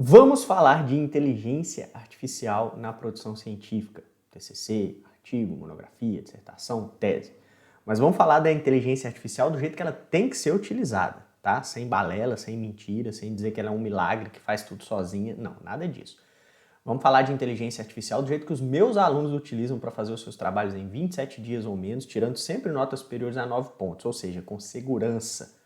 Vamos falar de inteligência artificial na produção científica, TCC, artigo, monografia, dissertação, tese. Mas vamos falar da inteligência artificial do jeito que ela tem que ser utilizada, tá? Sem balela, sem mentira, sem dizer que ela é um milagre que faz tudo sozinha. Não, nada disso. Vamos falar de inteligência artificial do jeito que os meus alunos utilizam para fazer os seus trabalhos em 27 dias ou menos, tirando sempre notas superiores a 9 pontos, ou seja, com segurança,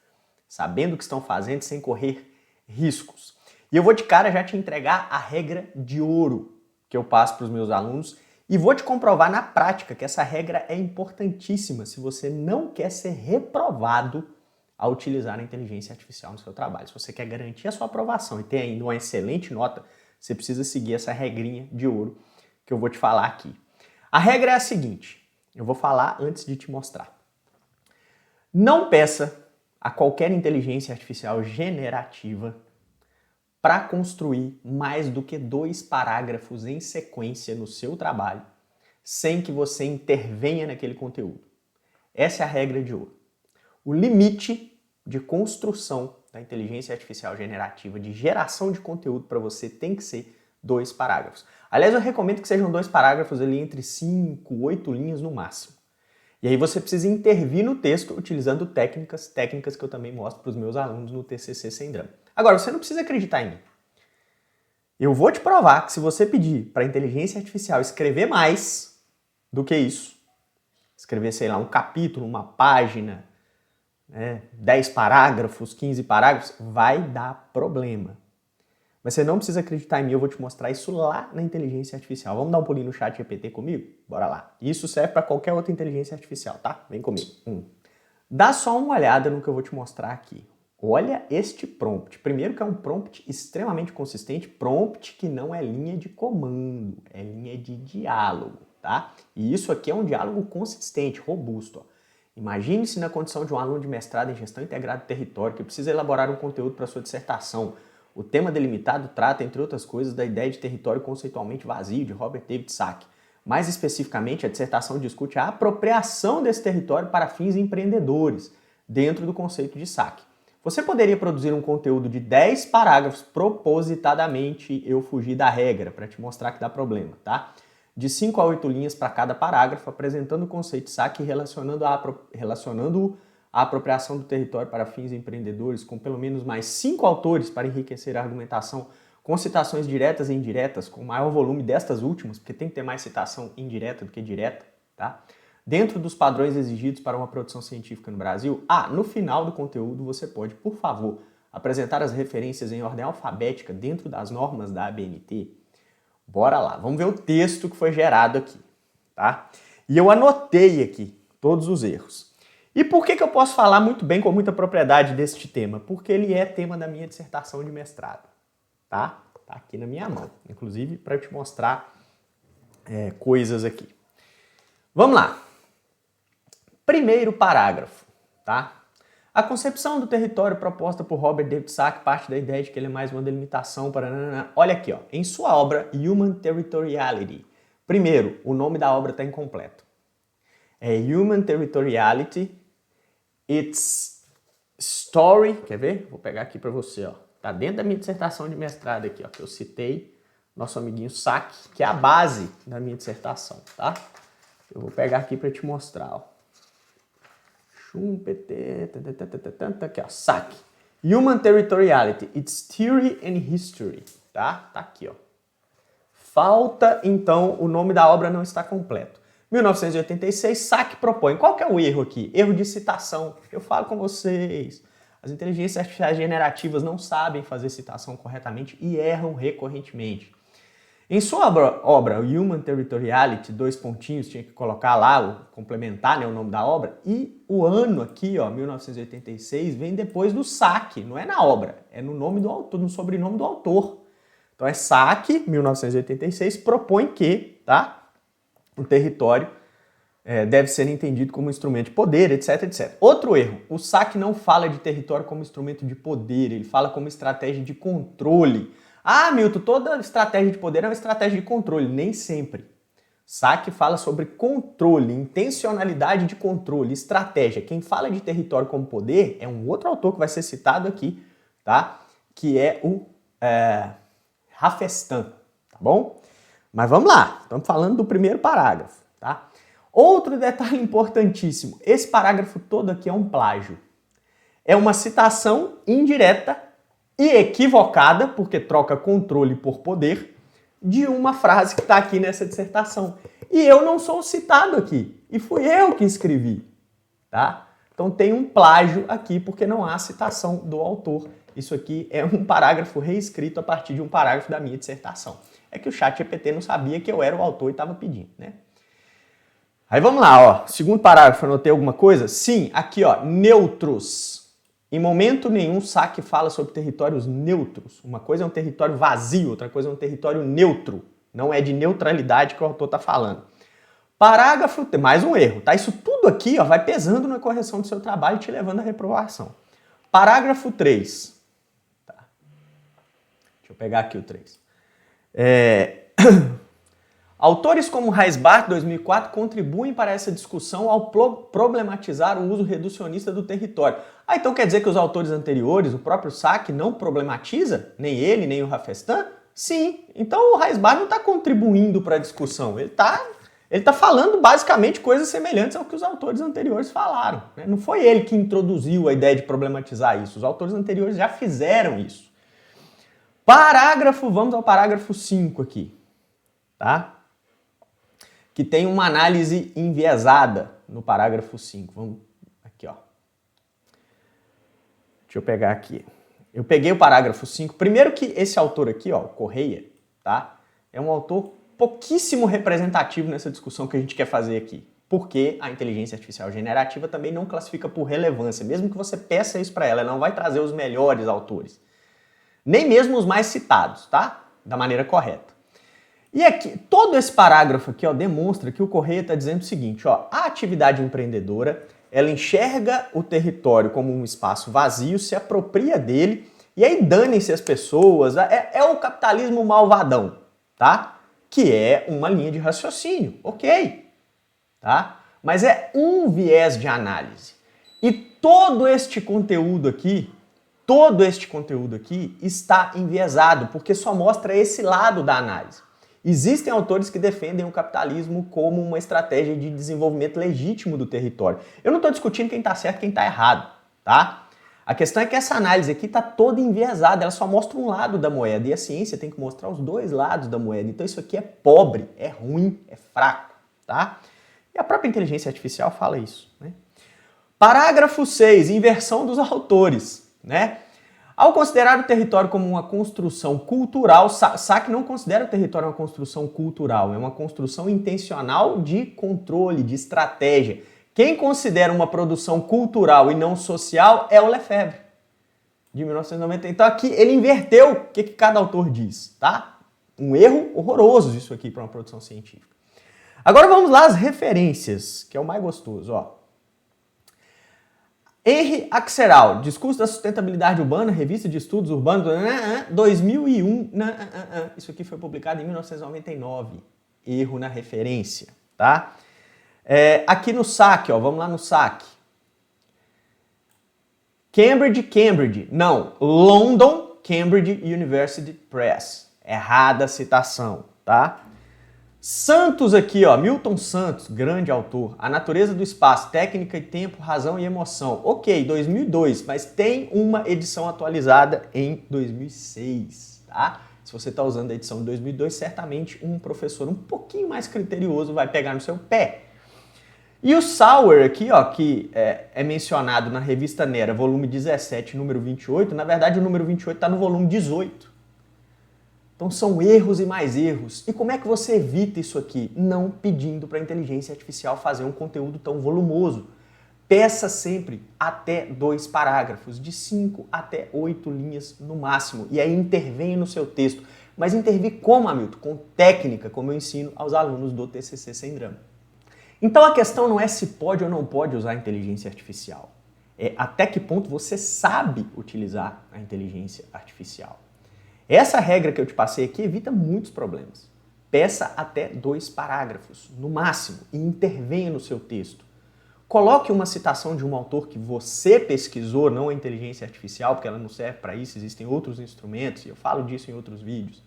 sabendo o que estão fazendo sem correr riscos. E eu vou de cara já te entregar a regra de ouro que eu passo para os meus alunos e vou te comprovar na prática que essa regra é importantíssima se você não quer ser reprovado a utilizar a inteligência artificial no seu trabalho. Se você quer garantir a sua aprovação e ter ainda uma excelente nota, você precisa seguir essa regrinha de ouro que eu vou te falar aqui. A regra é a seguinte, eu vou falar antes de te mostrar. Não peça a qualquer inteligência artificial generativa para construir mais do que 2 parágrafos em sequência no seu trabalho, sem que você intervenha naquele conteúdo. Essa é a regra de ouro. O limite de construção da inteligência artificial generativa, de geração de conteúdo para você, tem que ser 2 parágrafos. Aliás, eu recomendo que sejam 2 parágrafos ali entre 5, 8 linhas no máximo. E aí você precisa intervir no texto utilizando técnicas que eu também mostro para os meus alunos no TCC Sem Drama. Agora, você não precisa acreditar em mim. Eu vou te provar que se você pedir para a inteligência artificial escrever mais do que isso, escrever, sei lá, um capítulo, uma página, 10 parágrafos, 15 parágrafos, vai dar problema. Mas você não precisa acreditar em mim, eu vou te mostrar isso lá na inteligência artificial. Vamos dar um pulinho no chat GPT comigo? Bora lá. Isso serve para qualquer outra inteligência artificial, tá? Vem comigo. Dá só uma olhada no que eu vou te mostrar aqui. Olha este prompt. Primeiro que é um prompt extremamente consistente, prompt que não é linha de comando, é linha de diálogo, tá? E isso aqui é um diálogo consistente, robusto, ó. Imagine-se na condição de um aluno de mestrado em gestão integrada do território que precisa elaborar um conteúdo para sua dissertação. O tema delimitado trata, entre outras coisas, da ideia de território conceitualmente vazio, de Robert David Sacks. Mais especificamente, a dissertação discute a apropriação desse território para fins empreendedores, dentro do conceito de Sacks. Você poderia produzir um conteúdo de 10 parágrafos, propositadamente eu fugi da regra, para te mostrar que dá problema, tá? De 5 a 8 linhas para cada parágrafo, apresentando o conceito de Sacks e relacionando a apropriação do território para fins empreendedores, com pelo menos mais 5 autores para enriquecer a argumentação, com citações diretas e indiretas, com maior volume destas últimas, porque tem que ter mais citação indireta do que direta, tá? Dentro dos padrões exigidos para uma produção científica no Brasil, no final do conteúdo você pode, por favor, apresentar as referências em ordem alfabética dentro das normas da ABNT. Bora lá, vamos ver o texto que foi gerado aqui, tá? E eu anotei aqui todos os erros. E por que eu posso falar muito bem, com muita propriedade deste tema? Porque ele é tema da minha dissertação de mestrado, tá? Tá aqui na minha mão, inclusive para eu te mostrar coisas aqui. Vamos lá. Primeiro parágrafo, tá? A concepção do território proposta por Robert David Sacks parte da ideia de que ele é mais uma delimitação para... Olha aqui, ó. Em sua obra Human Territoriality. Primeiro, o nome da obra está incompleto. É Human Territoriality, Its Story... Quer ver? Vou pegar aqui para você, ó. Tá dentro da minha dissertação de mestrado aqui, ó, que eu citei nosso amiguinho Sacks, que é a base da minha dissertação, tá? Eu vou pegar aqui para te mostrar, ó. Aqui, ó, Sacks. Human Territoriality, Its Theory and History, tá? Tá aqui, ó. Falta, então, o nome da obra não está completo. 1986, Sacks propõe. Qual que é o erro aqui? Erro de citação. Eu falo com vocês. As inteligências artificiais generativas não sabem fazer citação corretamente e erram recorrentemente. Em sua obra Human Territoriality, 2 pontinhos, tinha que colocar lá, complementar, né, o nome da obra, e o ano aqui, ó, 1986, vem depois do Sacks, não é na obra, é no nome do autor, no sobrenome do autor. Então é Sacks, 1986, propõe que, tá, o território deve ser entendido como instrumento de poder, etc, etc. Outro erro, o Sacks não fala de território como instrumento de poder, ele fala como estratégia de controle. Milton, toda estratégia de poder é uma estratégia de controle. Nem sempre. Sacks fala sobre controle, intencionalidade de controle, estratégia. Quem fala de território como poder é um outro autor que vai ser citado aqui, tá? Que é o Rafestan, tá bom? Mas vamos lá, estamos falando do primeiro parágrafo, tá? Outro detalhe importantíssimo, esse parágrafo todo aqui é um plágio. É uma citação indireta e equivocada, porque troca controle por poder, de uma frase que está aqui nessa dissertação. E eu não sou citado aqui, e fui eu que escrevi, tá? Então tem um plágio aqui, porque não há citação do autor. Isso aqui é um parágrafo reescrito a partir de um parágrafo da minha dissertação. É que o ChatGPT não sabia que eu era o autor e estava pedindo, né? Aí vamos lá, ó. Segundo parágrafo, anotei alguma coisa? Sim, aqui, ó, neutros. Em momento nenhum, Sack fala sobre territórios neutros. Uma coisa é um território vazio, outra coisa é um território neutro. Não é de neutralidade que o autor está falando. Parágrafo, mais um erro, tá? Isso tudo aqui, ó, vai pesando na correção do seu trabalho e te levando à reprovação. Parágrafo 3. Tá. Deixa eu pegar aqui o 3. Autores como Reisbach, 2004, contribuem para essa discussão ao problematizar o uso reducionista do território. Ah, então quer dizer que os autores anteriores, o próprio Sack, não problematiza? Nem ele, nem o Rafestan? Sim. Então o Reisbach não está contribuindo para a discussão. Ele está falando basicamente coisas semelhantes ao que os autores anteriores falaram, né? Não foi ele que introduziu a ideia de problematizar isso. Os autores anteriores já fizeram isso. Vamos ao parágrafo 5 aqui, tá? Que tem uma análise enviesada no parágrafo 5. Vamos aqui, ó. Deixa eu pegar aqui. Eu peguei o parágrafo 5. Primeiro que esse autor aqui, ó, Correia, tá? É um autor pouquíssimo representativo nessa discussão que a gente quer fazer aqui. Porque a inteligência artificial generativa também não classifica por relevância. Mesmo que você peça isso para ela, ela não vai trazer os melhores autores. Nem mesmo os mais citados, tá? Da maneira correta. E aqui, todo esse parágrafo aqui, ó, demonstra que o Correia está dizendo o seguinte, ó, a atividade empreendedora, ela enxerga o território como um espaço vazio, se apropria dele, e aí danem-se as pessoas, é o capitalismo malvadão, tá? Que é uma linha de raciocínio, ok, tá? Mas é um viés de análise. E todo este conteúdo aqui está enviesado, porque só mostra esse lado da análise. Existem autores que defendem o capitalismo como uma estratégia de desenvolvimento legítimo do território. Eu não estou discutindo quem está certo e quem está errado, tá? A questão é que essa análise aqui está toda enviesada, ela só mostra um lado da moeda, e a ciência tem que mostrar os dois lados da moeda. Então isso aqui é pobre, é ruim, é fraco, tá? E a própria inteligência artificial fala isso, né? Parágrafo 6, inversão dos autores, né? Ao considerar o território como uma construção cultural, Sack não considera o território uma construção cultural, é uma construção intencional de controle, de estratégia. Quem considera uma produção cultural e não social é o Lefebvre, de 1990. Então aqui ele inverteu o que cada autor diz, tá? Um erro horroroso isso aqui para uma produção científica. Agora vamos lá às referências, que é o mais gostoso, ó. Henri Axelrod, Discurso da Sustentabilidade Urbana, Revista de Estudos Urbanos, 2001. Isso aqui foi publicado em 1999. Erro na referência, tá? Aqui no Sack, ó, vamos lá no Sack. Cambridge. Não, London, Cambridge University Press. Errada a citação, tá? Santos aqui, ó, Milton Santos, grande autor. A Natureza do Espaço, Técnica e Tempo, Razão e Emoção. Ok, 2002, mas tem uma edição atualizada em 2006, tá? Se você está usando a edição de 2002, certamente um professor um pouquinho mais criterioso vai pegar no seu pé. E o Sauer aqui, ó, que é mencionado na revista Nera, volume 17, número 28, na verdade o número 28 está no volume 18. Então são erros e mais erros. E como é que você evita isso aqui? Não pedindo para a inteligência artificial fazer um conteúdo tão volumoso. Peça sempre até 2 parágrafos, de 5 até 8 linhas no máximo. E aí intervenha no seu texto. Mas intervir como, Hamilton? Com técnica, como eu ensino aos alunos do TCC Sem Drama. Então a questão não é se pode ou não pode usar a inteligência artificial. É até que ponto você sabe utilizar a inteligência artificial. Essa regra que eu te passei aqui evita muitos problemas. Peça até 2 parágrafos, no máximo, e intervenha no seu texto. Coloque uma citação de um autor que você pesquisou, não a inteligência artificial, porque ela não serve para isso, existem outros instrumentos, e eu falo disso em outros vídeos.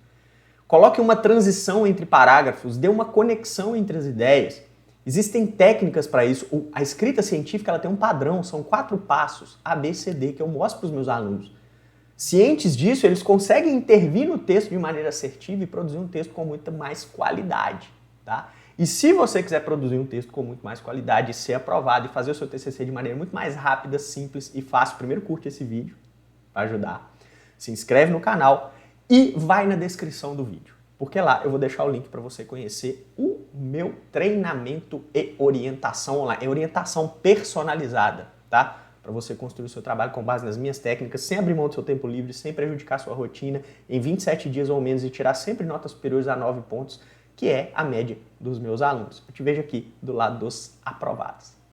Coloque uma transição entre parágrafos, dê uma conexão entre as ideias. Existem técnicas para isso. A escrita científica ela tem um padrão, são 4 passos, A, B, C, D, que eu mostro para os meus alunos. Cientes disso, eles conseguem intervir no texto de maneira assertiva e produzir um texto com muita mais qualidade. Tá? E se você quiser produzir um texto com muito mais qualidade, ser aprovado e fazer o seu TCC de maneira muito mais rápida, simples e fácil, primeiro curte esse vídeo para ajudar. Se inscreve no canal e vai na descrição do vídeo, porque lá eu vou deixar o link para você conhecer o meu treinamento e orientação online. É orientação personalizada, tá? Para você construir o seu trabalho com base nas minhas técnicas, sem abrir mão do seu tempo livre, sem prejudicar a sua rotina, em 27 dias ou menos e tirar sempre notas superiores a 9 pontos, que é a média dos meus alunos. Eu te vejo aqui do lado dos aprovados.